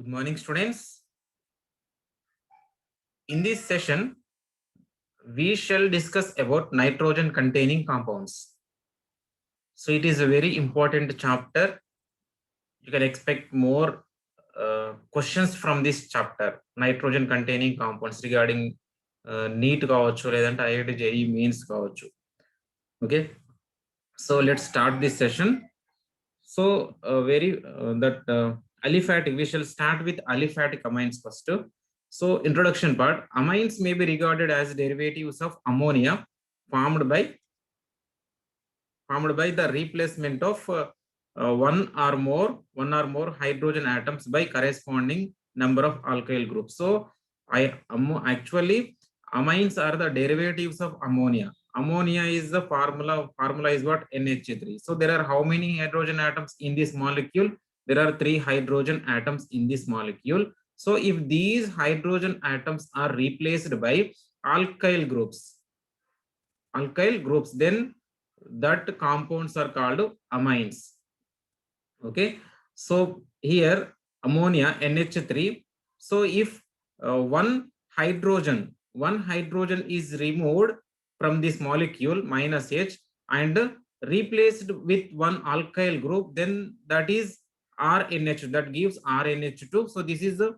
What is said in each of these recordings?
Good morning, students. In this session, we shall discuss about nitrogen containing compounds. So it is a very important chapter. You can expect more questions from this chapter, nitrogen containing compounds regarding NEET కావచ్చు లేదంటే IIT JEE means కావచ్చు. Okay, so let's start this session. So aliphatic, we shall start with aliphatic amines first. So introduction part, amines may be regarded as derivatives of ammonia formed by the replacement of one or more hydrogen atoms by corresponding number of alkyl groups. So actually amines are the derivatives of ammonia. Ammonia is the formula is what? NH3. So there are how many hydrogen atoms in this molecule? There are 3 hydrogen atoms in this molecule. So if these hydrogen atoms are replaced by alkyl groups, then that compounds are called amines. Okay, so here ammonia NH3. So if one hydrogen is removed from this molecule minus H and replaced with one alkyl group, then that is RNH, that gives RNH2. So this is the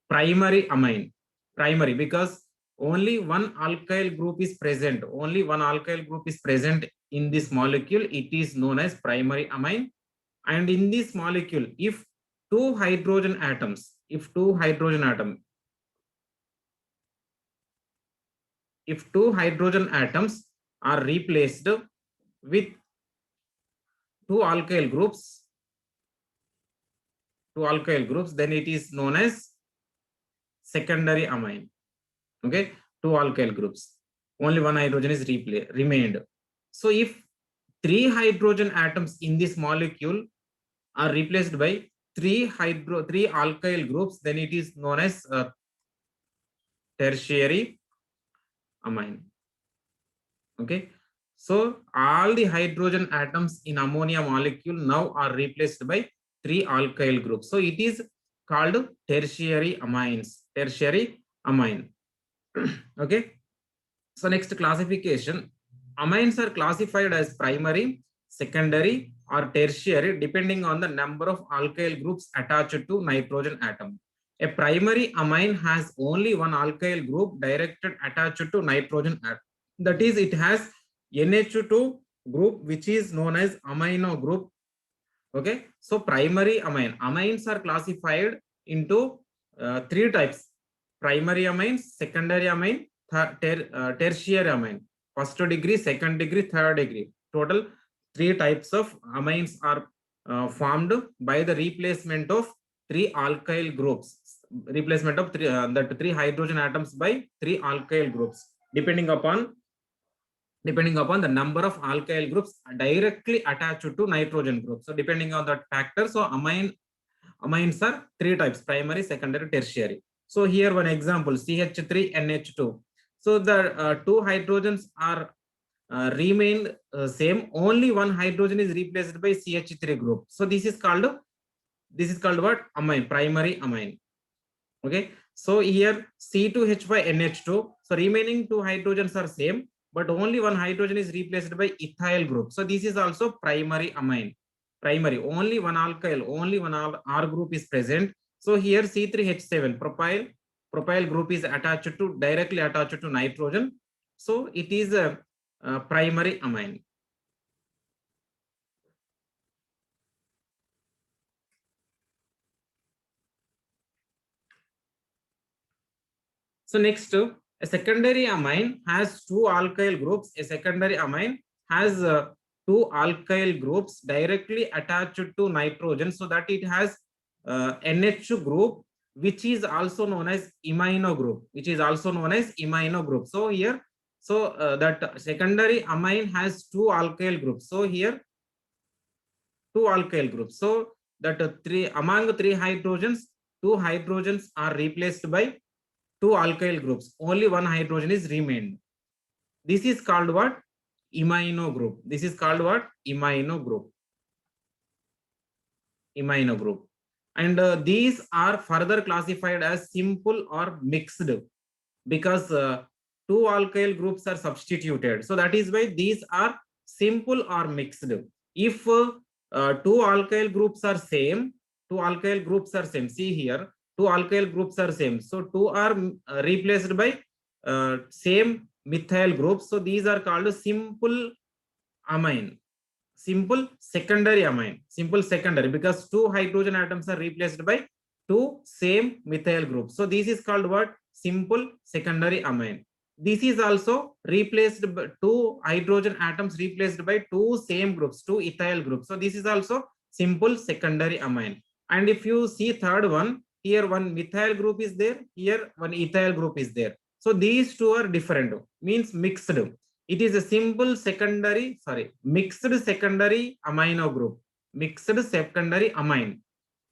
primary amine, primary, because only one alkyl group is present, in this molecule. It is known as primary amine. And in this molecule, if two hydrogen atoms are replaced with two alkyl groups, then it is known as secondary amine. Okay, two alkyl groups, only one hydrogen is remained. So if 3 hydrogen atoms in this molecule are replaced by 3 alkyl groups, then it is known as tertiary amine. Okay, so all the hydrogen atoms in ammonia molecule now are replaced by 3 alkyl groups. So it is called tertiary amine. Okay, so next classification, amines are classified as primary, secondary or tertiary depending on the number of alkyl groups attached to nitrogen atom. A primary amine has only one alkyl group directly attached to nitrogen atom. That is, it has NH2 group, which is known as amino group. Okay, so primary amines are classified into 3 types: primary amines, secondary amine, tertiary amine. First degree, second degree, third degree. Total 3 types of amines are formed by the replacement of 3 alkyl groups, replacement of 3 hydrogen atoms by 3 alkyl groups, depending upon the number of alkyl groups directly attached to nitrogen group. So depending on that factor, so amines are 3 types: primary, secondary, tertiary. So here one example, CH3NH2. So the 2 hydrogens are remained same, only one hydrogen is replaced by CH3 group. So this is called what? Amine, primary amine. Okay, so here C2H5NH2. So remaining 2 hydrogens are same, but only one hydrogen is replaced by ethyl group. So this is also primary amine. Primary, only one alkyl, only one R group is present. So here C3H7 propyl group is directly attached to nitrogen. So it is a primary amine. So next, a secondary amine has 2 alkyl groups. A secondary amine has 2 alkyl groups directly attached to nitrogen, so that it has NH group, which is also known as imino group. So here, that secondary amine has 2 alkyl groups. So here 2 alkyl groups. So that among 3 hydrogens, 2 hydrogens are replaced by 2 alkyl groups. Only one hydrogen is remained. This is called what? Imino group. Imino group. And these are further classified as simple or mixed, because two alkyl groups are substituted. So that is why these are simple or mixed. If two alkyl groups are same, two alkyl groups are same. See here, two alkyl groups are same. So two are replaced by same methyl groups. So these are called simple amine, simple secondary amine, simple secondary, because two hydrogen atoms are replaced by two same methyl groups. So this is called what? Simple secondary amine. This is also replaced by two hydrogen atoms replaced by two same groups, two ethyl groups. So this is also simple secondary amine. And if you see third one, here one methyl group is there, here one ethyl group is there. So these two are different, means mixed. It is a simple secondary, mixed secondary amino group, mixed secondary amine.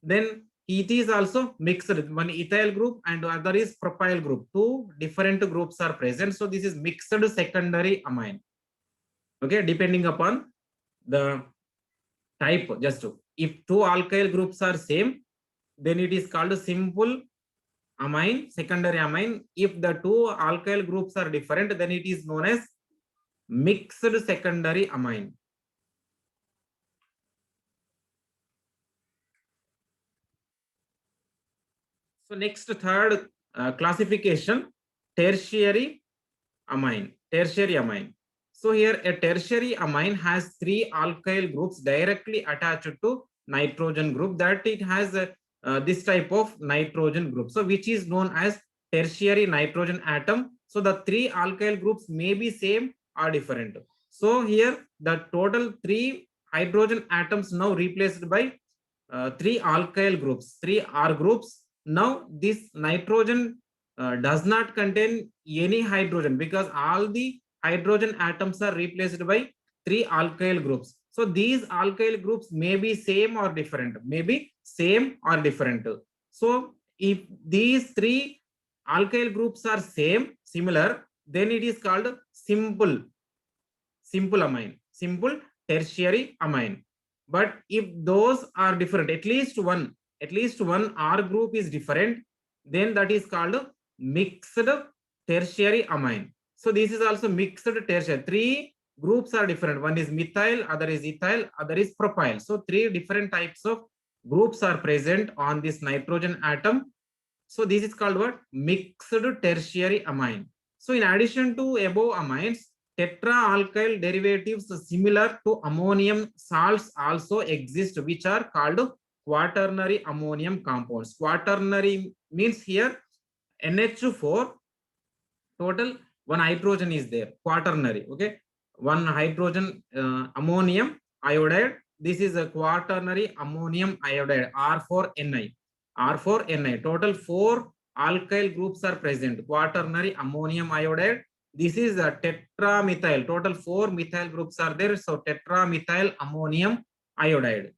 Then it is also mixed, one ethyl group and other is propyl group. Two different groups are present. So this is mixed secondary amine. Okay, depending upon the type. Just if two alkyl groups are same, then it is called simple amine, secondary amine. If the two alkyl groups are different, then it is known as mixed secondary amine. So next, third classification, tertiary amine. Tertiary amine. So here a tertiary amine has three alkyl groups directly attached to nitrogen group, that it has this type of nitrogen group. So which is known as tertiary nitrogen atom. So the three alkyl groups may be same or different. So here the total three hydrogen atoms now replaced by three alkyl groups, three R groups. Now this nitrogen does not contain any hydrogen, because all the hydrogen atoms are replaced by three alkyl groups. So these alkyl groups may be same or different, maybe same or different. So if these three alkyl groups are similar, then it is called simple amine, simple tertiary amine. But if those are different, at least one R group is different, then that is called mixed tertiary amine. So this is also mixed tertiary. Three groups are different. One is methyl, other is ethyl, other is propyl. So three different types of groups are present on this nitrogen atom. So this is called what? Mixed tertiary amine. So in addition to above amines, tetraalkyl derivatives similar to ammonium salts also exist, which are called quaternary ammonium compounds. Quaternary means here NH4, total one hydrogen is there, quaternary. Okay, one hydrogen ammonium iodide. This is a quaternary ammonium iodide, R4Ni. R4Ni. Total four alkyl groups are present. Quaternary ammonium iodide. This is a tetramethyl. Total four methyl groups are there. So tetramethyl ammonium iodide.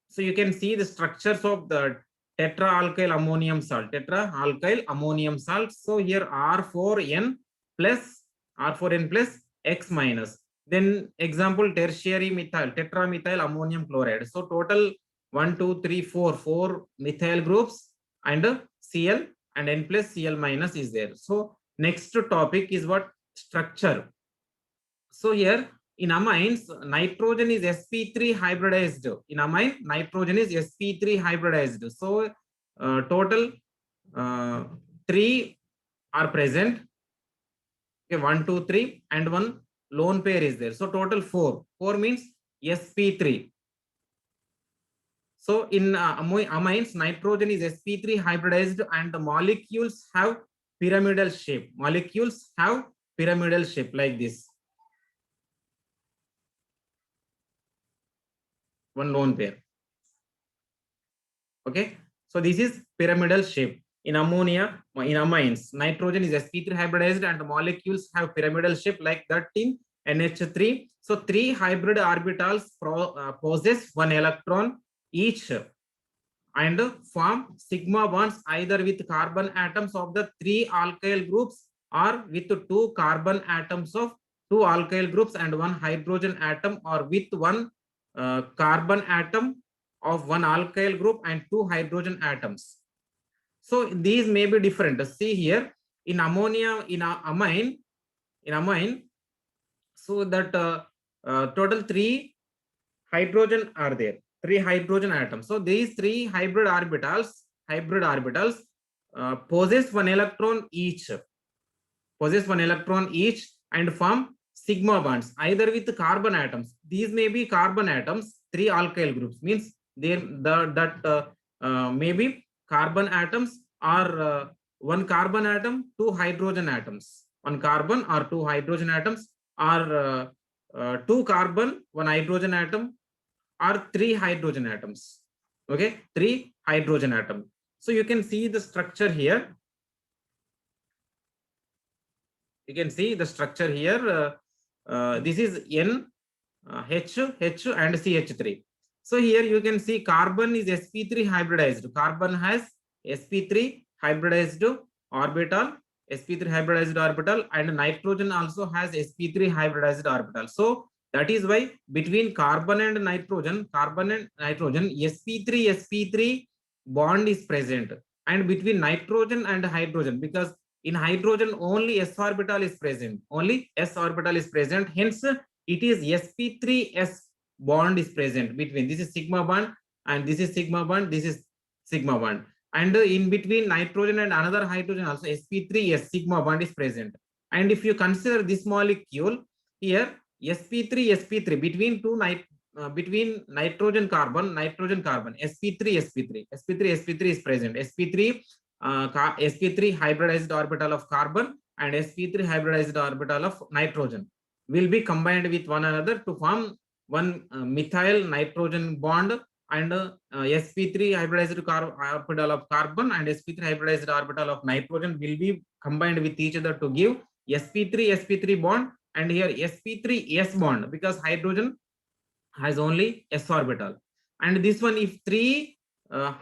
So you can see the structures of the tetraalkyl ammonium salt. Tetraalkyl ammonium salt. So here R4N plus X minus. Then example tertiary methyl, tetramethyl ammonium chloride. So total 1, 2, 3, 4 methyl groups and Cl and N plus Cl minus is there. So next topic is what? Structure. So here in amines, nitrogen is sp3 hybridized. In amine, nitrogen is sp3 hybridized. So total 3 are present. Okay, 1, 2, 3, and one lone pair is there. So total 4. 4 means sp3. So in amines, nitrogen is sp3 hybridized, and the molecules have pyramidal shape. Molecules have pyramidal shape like this. One lone pair. Okay, so this is pyramidal shape. In ammonia, in amines, nitrogen is sp3 hybridized and the molecules have pyramidal shape like that in NH3. So three hybrid orbitals possess one electron each and form sigma bonds either with carbon atoms of the three alkyl groups or with two carbon atoms of two alkyl groups and one hydrogen atom, or with one carbon atom of one alkyl group and two hydrogen atoms. So these may be different. See here, in ammonia, in amine, so that total 3 hydrogen are there, 3 hydrogen atoms. So these 3 hybrid orbitals possess one electron each, and form sigma bonds either with carbon atoms. These may be carbon atoms, 3 alkyl groups, means maybe carbon atoms are one carbon atom, 2 hydrogen atoms, one carbon or 2 hydrogen atoms, or 2 carbon, 1 hydrogen atom, or 3 hydrogen atoms. Okay, 3 hydrogen atom. So you can see the structure here. You can see the structure here. This is N, H, and CH3. So here you can see carbon is sp3 hybridized. Carbon has sp3 hybridized orbital, and nitrogen also has sp3 hybridized orbital. So that is why between carbon and nitrogen, sp3 bond is present, and between nitrogen and hydrogen, because in hydrogen only s orbital is present, hence it is sp3s bond is present between. This is sigma bond, and this is sigma bond, this is sigma bond, and in between nitrogen and another hydrogen also sp3s sigma bond is present. And if you consider this molecule here, sp3 between between nitrogen carbon, sp3 is present. sp3 hybridized orbital of carbon and sp3 hybridized orbital of nitrogen will be combined with one another to form one methyl nitrogen bond, and sp3 hybridized orbital of carbon and sp3 hybridized orbital of nitrogen will be combined with each other to give sp3 bond, and here sp3s bond, because hydrogen has only s orbital. And this one, if 3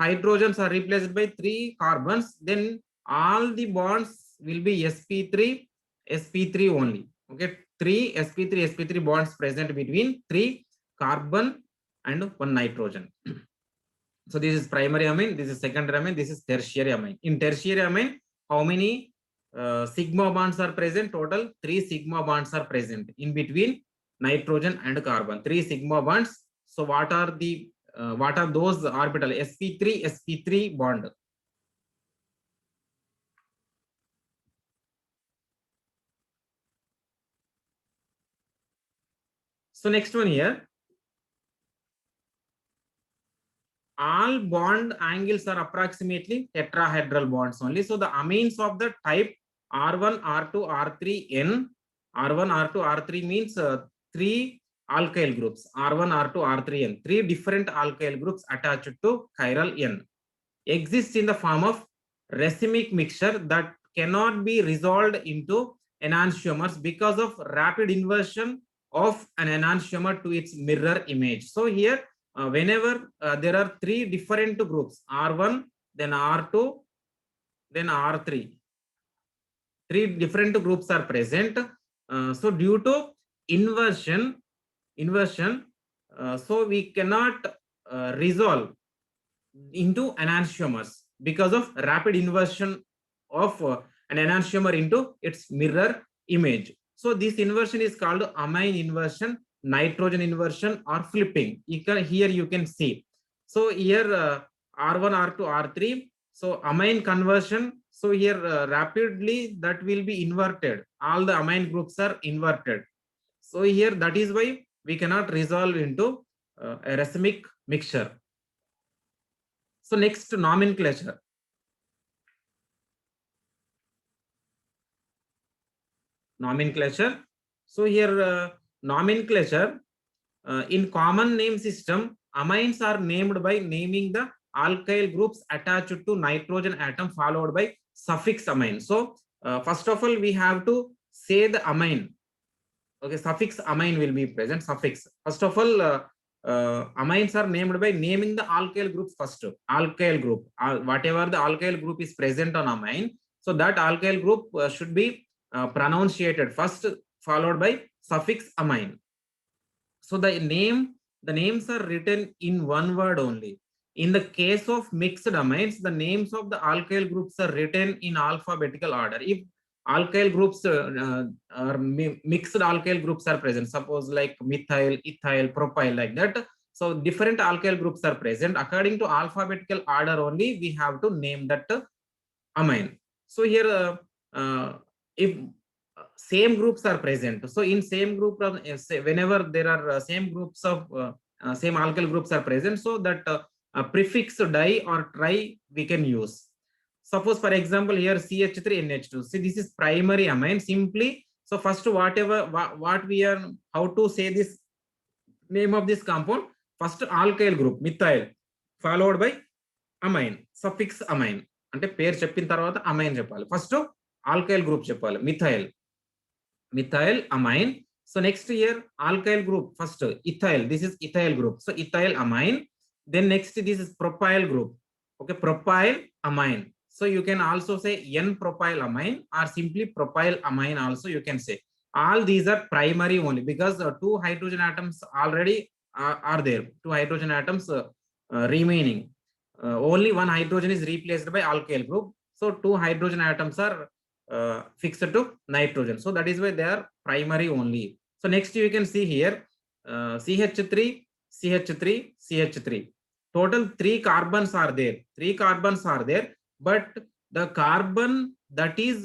hydrogens are replaced by 3 carbons, then all the bonds will be sp3 only. Okay, 3 sp3 bonds present between 3 carbon and 1 nitrogen. So this is primary amine, this is secondary amine, this is tertiary amine. In tertiary amine, how many sigma bonds are present? Total 3 sigma bonds are present in between nitrogen and carbon, 3 sigma bonds. So what are those orbital? sp3 bond. So next one here, all bond angles are approximately tetrahedral bonds only. So the amines of the type R1, R2, R3, R3 means 3 alkyl groups, R1, R2, R3, N, 3 different alkyl groups attached to chiral N, exists in the form of racemic mixture that cannot be resolved into enantiomers because of rapid inversion of an enantiomer to its mirror image. So here, whenever there are 3 different groups, R1, then R2, then R3, 3 different groups are present. So due to inversion, so we cannot resolve into enantiomers because of rapid inversion of an enantiomer into its mirror image. So this inversion is called amine inversion, nitrogen inversion, or flipping. Here you can see. So here R1, R2, R3. So amine conversion. So here rapidly that will be inverted. All the amine groups are inverted. So here that is why we cannot resolve into a racemic mixture. So next, nomenclature. So here nomenclature, in common name system, amines are named by naming the alkyl groups attached to nitrogen atom followed by suffix amine. So first of all, we have to say the amine. Okay, suffix amine will be present. Suffix. First of all, amines are named by naming the alkyl groups first. Alkyl group, whatever the alkyl group is present on amine, so that alkyl group should be pronunciated first. followed by suffix amine. So the names are written in one word only. In the case of mixed amines, the names of the alkyl groups are written in alphabetical order. If alkyl groups or mixed alkyl groups are present, suppose like methyl, ethyl, propyl, like that. So different alkyl groups are present. According to alphabetical order only, we have to name that amine. So here, if same groups are present, so in same group of whenever there are same groups of same alkyl groups are present, so that prefix di or tri we can use. Suppose for example here CH3NH2. See, this is primary amine. Simply, so first whatever what we are, how to say this name of this compound, first alkyl group methyl followed by amine, suffix amine. అంటే పేరు చెప్పిన తర్వాత amine చెప్పాలి. First alkyl group చెప్పాలి, methyl amine. So next here alkyl group, first ethyl, this is ethyl group, so ethyl amine. Then next this is propyl group, okay, propyl amine. So you can also say n propyl amine or simply propyl amine also you can say. All these are primary only because two hydrogen atoms already are there, two hydrogen atoms remaining. Only one hydrogen is replaced by alkyl group, so two hydrogen atoms are fixed to nitrogen, so that is why they are primary only. So next you can see here CH3, CH3, CH3, total 3 carbons are there, 3 carbons are there, but the carbon that is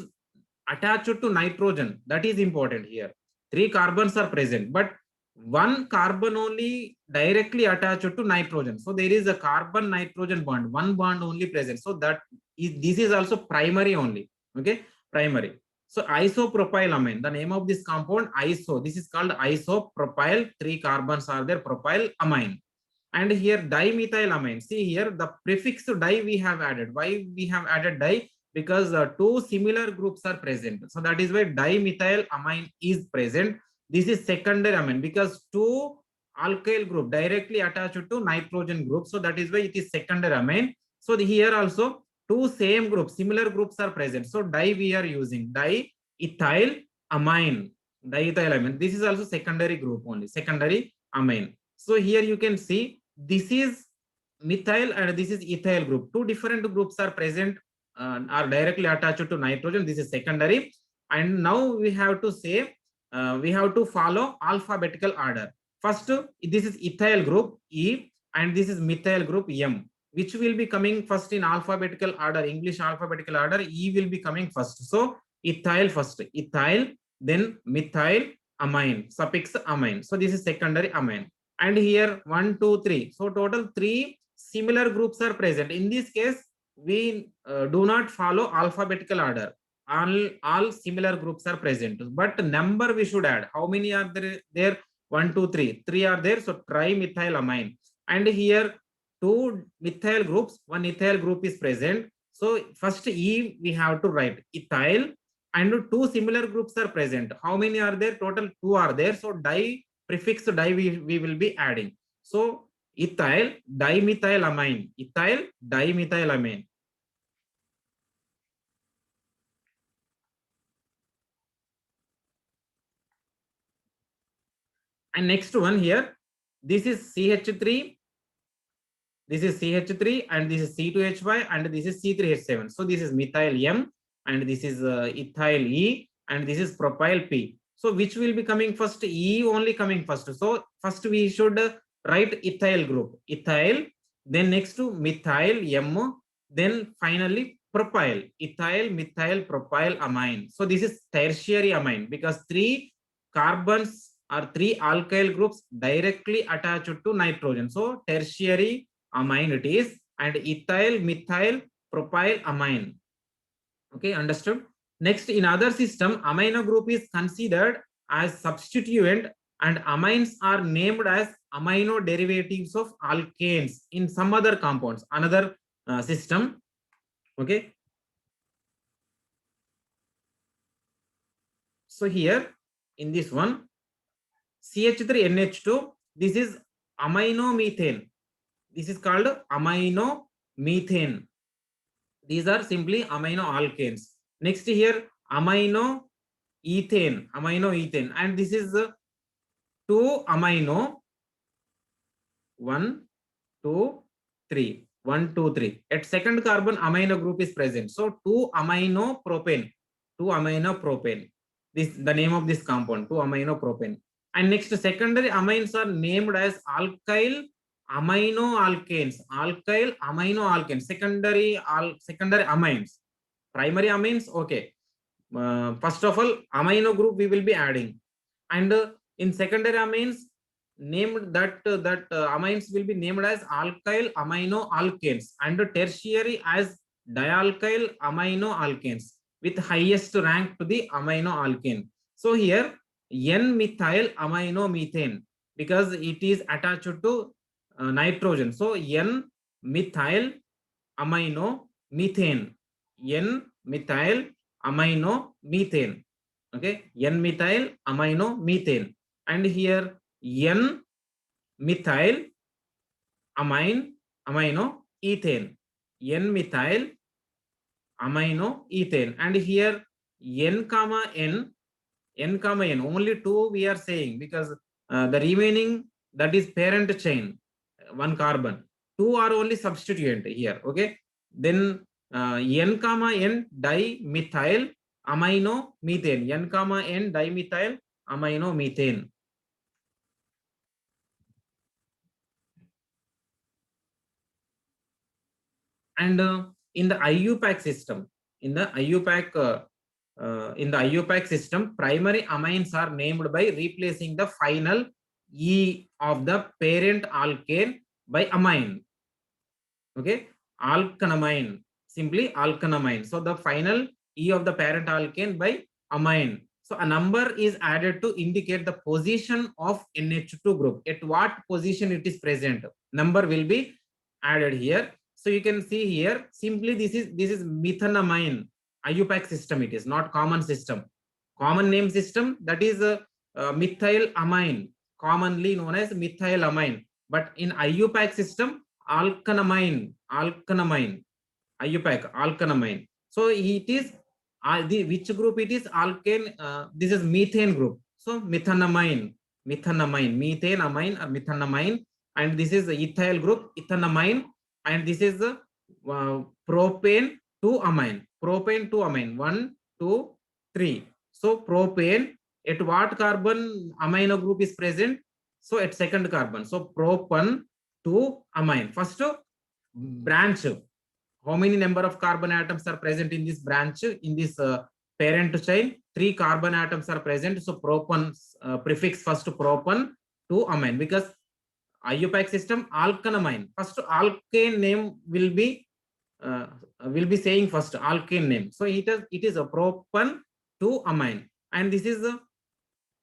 attached to nitrogen, that is important here. 3 carbons are present, but one carbon only directly attached to nitrogen, so there is a carbon nitrogen bond, one bond only present, so that is, this is also primary only, okay, primary. So isopropyl amine, the name of this compound iso, this is called isopropyl, 3 carbons are there, propyl amine. And here dimethylamine, see here the prefix di we have added. Why we have added di? Because two similar groups are present, so that is why dimethylamine is present. This is secondary amine because two alkyl group directly attached to nitrogen group, so that is why it is secondary amine. So here also two same groups, similar groups are present, so di we are using diethylamine, diethylamine. This is also secondary group only, secondary amine. So here you can see this is methyl and this is ethyl group, two different groups are present, are directly attached to nitrogen, this is secondary. And now we have to say we have to follow alphabetical order. First this is ethyl group E and this is methyl group M. Which will be coming first in alphabetical order, English alphabetical order? E will be coming first, so ethyl first, ethyl, then methyl amine, suffix amine, so this is secondary amine. And here 1 2 3, so total 3 similar groups are present. In this case we do not follow alphabetical order, all similar groups are present, but number we should add. How many are there? 1 2 3, 3 are there, so trimethylamine. And here two methyl groups, one ethyl group is present, so first E we have to write ethyl, and two similar groups are present. How many are there? Total 2 are there, so di, prefix di we will be adding. So ethyl dimethylamine, ethyl dimethylamine. And next one here, this is CH3, this is CH3 and this is C2H5 and this is C3H7. So this is methyl M and this is ethyl E and this is propyl P. So which will be coming first? E only coming first, so first we should write ethyl group, ethyl, then next to methyl M, then finally propyl, ethyl methyl propyl amine. So this is tertiary amine because 3 carbons or 3 alkyl groups directly attached to nitrogen, so tertiary amine it is, and ethyl methyl propyl amine. Okay, understood? Next, in other system amino group is considered as substituent and amines are named as amino derivatives of alkanes in some other compounds, another system. Okay, so here in this one CH3NH2, this is aminomethane, this is called aminomethane. These are simply amino alkanes. Next here amino ethane, amino ethane, and this is 2 amino 1, 2, 3. 1, 2, 3. At second carbon, amino group is present. So 2 amino propane. 2 amino propane. This the name of this compound. 2 amino propane. And next, secondary amines are named as alkyl amino alkanes. Alkyl amino alkanes. Secondary amines. Primary amines, okay. First of all, amino group we will be adding, and in secondary amines, named that amines will be named as alkyl amino alkanes, and tertiary as dialkyl amino alkanes with highest rank to the amino alkane. So here N-methyl amino methane, because it is attached to nitrogen. So N-methyl amino methane. N-methyl amino methane. Okay, N-methyl amino methane, and here N-methyl amino ethane. N-methyl amino ethane, and here N comma N, N comma N, only 2 we are saying, because the remaining, that is parent chain, 1 carbon, 2 are only substituent here. Okay, then N comma N dimethyl amino methane. N comma N dimethyl amino methane. And in the IUPAC system, in the IUPAC system, primary amines are named by replacing the final E of the parent alkane by amine. Okay, alkanamine, simply alkanamine. So the final E of the parent alkane by amine. So a number is added to indicate the position of NH2 group. At what position it is present, number will be added here. So you can see here, simply this is methanamine. IUPAC system, it is not common system. Common name system, that is methyl amine, commonly known as methyl amine. But in IUPAC system, alkanamine, IUPAC, alkanamine. So it is which group it is? Alkane. This is methane group. So methanamine, methane amine or methanamine, and this is the ethyl group, ethanamine, and this is the propane 2 amine, 1, 2, 3. So propane, at what carbon amino group is present? So at second carbon. So propan 2 amine. First branch, how many number of carbon atoms are present in this branch, in this parent chain? 3 carbon atoms are present. So propan prefix first propan 2 amine, because IUPAC system alkanamine. First alkane name will be saying first alkane name. So it is a propan 2 amine, and this is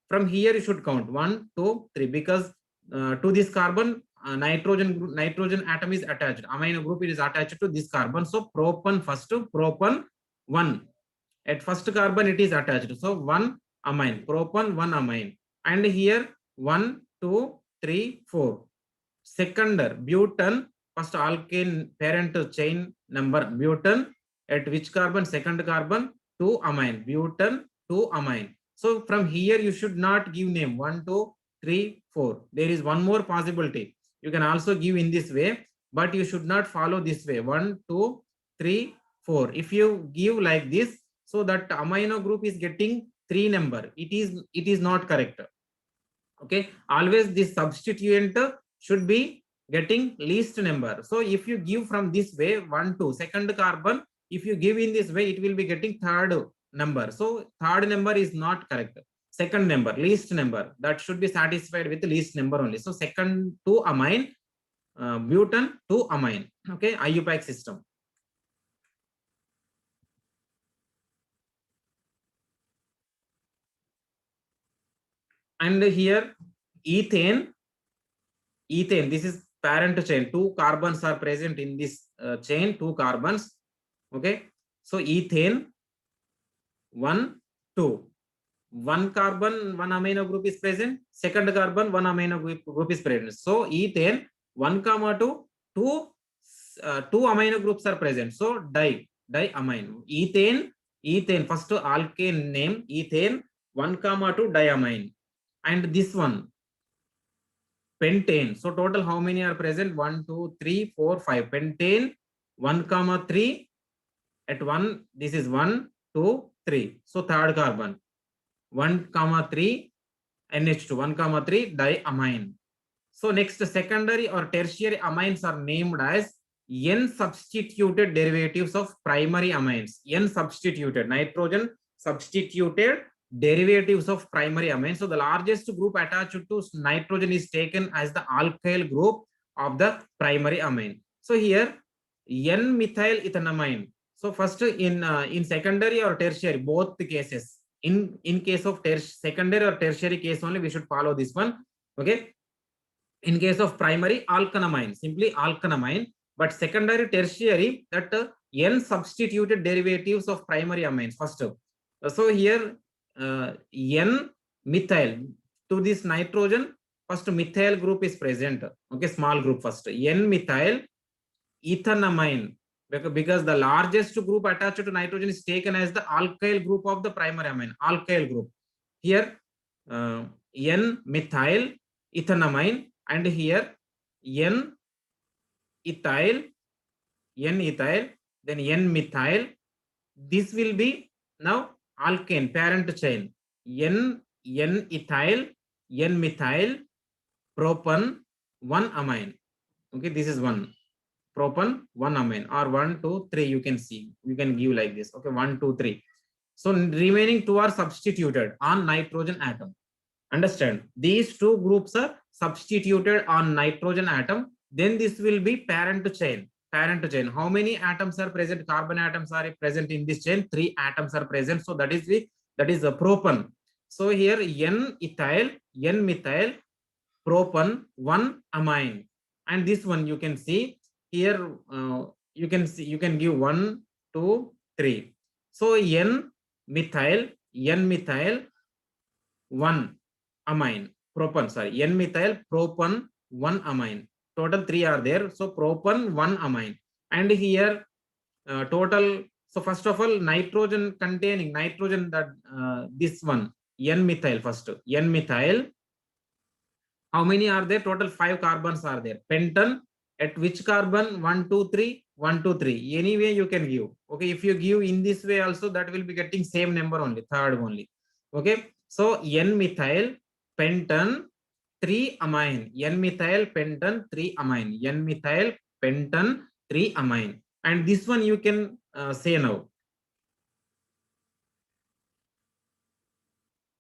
from here you should count 1, 2, 3, because to this carbon nitrogen atom is attached. Amino group, it is attached to this carbon. So propan first, propan 1. At first carbon it is attached. So 1 amine, propan 1 amine, and here 1, 2, 3, 4. Second butane, first alkane parent chain number butane. At which carbon? Second carbon, 2 amine, butane 2 amine. So from here you should not give name 1, 2, 3, 4. There is one more possibility. You can also give in this way, but you should not follow this way 1, 2, 3, 4. If you give like this, so that amino group is getting 3 number, it is not correct. Okay, always this substituent should be getting least number. So if you give from this way 1, 2, second carbon, if you give in this way, it will be getting third number. So third number is not correct. Second number, least number, that should be satisfied with the least number only. So second 2 amine, butane 2 amine. Okay, IUPAC system. And here ethane, this is parent chain. 2 carbons are present in this chain, 2 carbons. Okay, so ethane 1, 2. 1 carbon, 1 amino group is present. Second carbon, 1 amino group is present. So ethane 1, 2, 2 amino groups are present. So diamine. Ethane, first alkane name ethane, 1,2 diamine, and this one pentane. So total how many are present? 1, 2, 3, 4, 5. Pentane 1,3 at 1. This is 1, 2, 3. So third carbon 1,3 NH2 1,3 diamine. So next secondary or tertiary amines are named as N substituted derivatives of primary amines. N substituted, nitrogen substituted derivatives of primary amines. So the largest group attached to nitrogen is taken as the alkyl group of the primary amine. So here N-methyl ethanamine. So first in secondary or tertiary, both the cases. In case of secondary or tertiary case only, we should follow this one. Okay. In case of primary, alkanamine, simply alkanamine, but secondary, tertiary, that N substituted derivatives of primary amines first. So here N methyl to this nitrogen, first methyl group is present. Okay, small group first. N methyl ethanamine, because the largest group attached to nitrogen is taken as the alkyl group of the primary amine, alkyl group. Here N methyl ethanamine, and here N ethyl, then N methyl. This will be now alkane, parent chain. N ethyl, N methyl, propan 1 amine. Okay, this is 1. Propan 1 amine, or 1, 2, 3. You can see, you can give like this. Okay, 1, 2, 3. So remaining 2 are substituted on nitrogen atom. Understand? These 2 groups are substituted on nitrogen atom. Then this will be parent chain. Parent chain. How many atoms are present? Carbon atoms are present in this chain. 3 atoms are present. So that is the propan. So here N ethyl, N methyl, propan 1 amine, and this one you can see here. You can see, you can give 1, 2, 3. So N methyl, 1 amine, propan, sorry, N methyl, propan 1 amine. Total 3 are there. So propan 1 amine, and here total. So first of all, nitrogen containing nitrogen, that this one N methyl first. N methyl, how many are there? Total 5 carbons are there. Pentan at which carbon? 1, 2, 3, 1, 2, 3. Anyway you can give. Okay, if you give in this way also, that will be getting same number only, third only. Okay, so N methyl pentan 3 amine, N methyl pentan 3 amine, N methyl pentan 3 amine, and this one you can say now.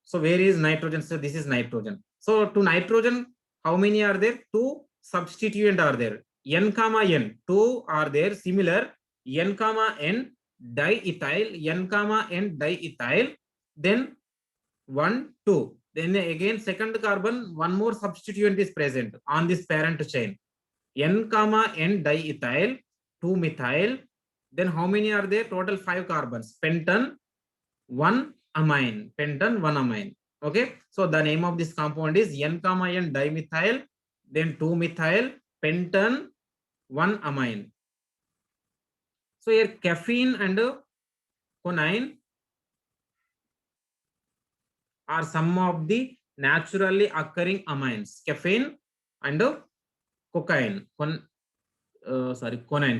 So where is nitrogen? So this is nitrogen. So to nitrogen, how many are there? 2 substituent are there. N comma N, 2 are there. Similar, N comma N diethyl, N comma N diethyl, then 1, 2. Then again second carbon, one more substituent is present on this parent chain. N comma N diethyl, 2 methyl. Then how many are there? Total 5 carbons. Pentan 1 amine, pentan 1 amine. Okay, so the name of this compound is N comma N dimethyl, then 2 methyl, pentan 1 amine. So here caffeine and quinine are some of the naturally occurring amines. Caffeine and cocaine, quinine,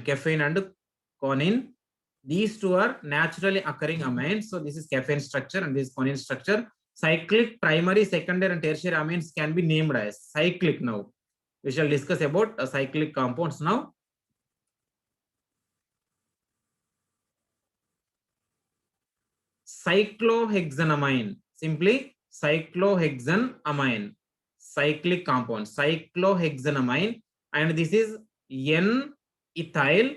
caffeine and quinine. These 2 are naturally occurring amines. So this is caffeine structure and this is quinine structure. Cyclic primary, secondary, and tertiary amines can be named as cyclic. Now we shall discuss about cyclic compounds now. Cyclohexanamine, simply cyclohexanamine, cyclic compound, cyclohexanamine, and this is N ethyl,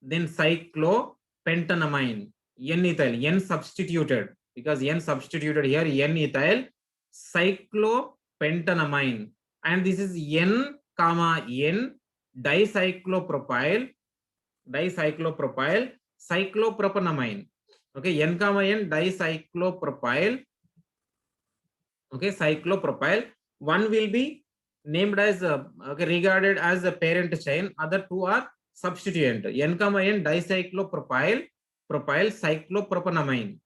then cyclopentanamine, N ethyl, N substituted, because N substituted here, N ethyl, cyclopentanamine, and this is N comma N dicyclopropyl, cyclopropanamine. Okay, N comma N dicyclopropyl. Okay, cyclopropyl. One will be named as regarded as a parent chain. Other 2 are substituent. N comma N dicyclopropyl, cyclopropanamine.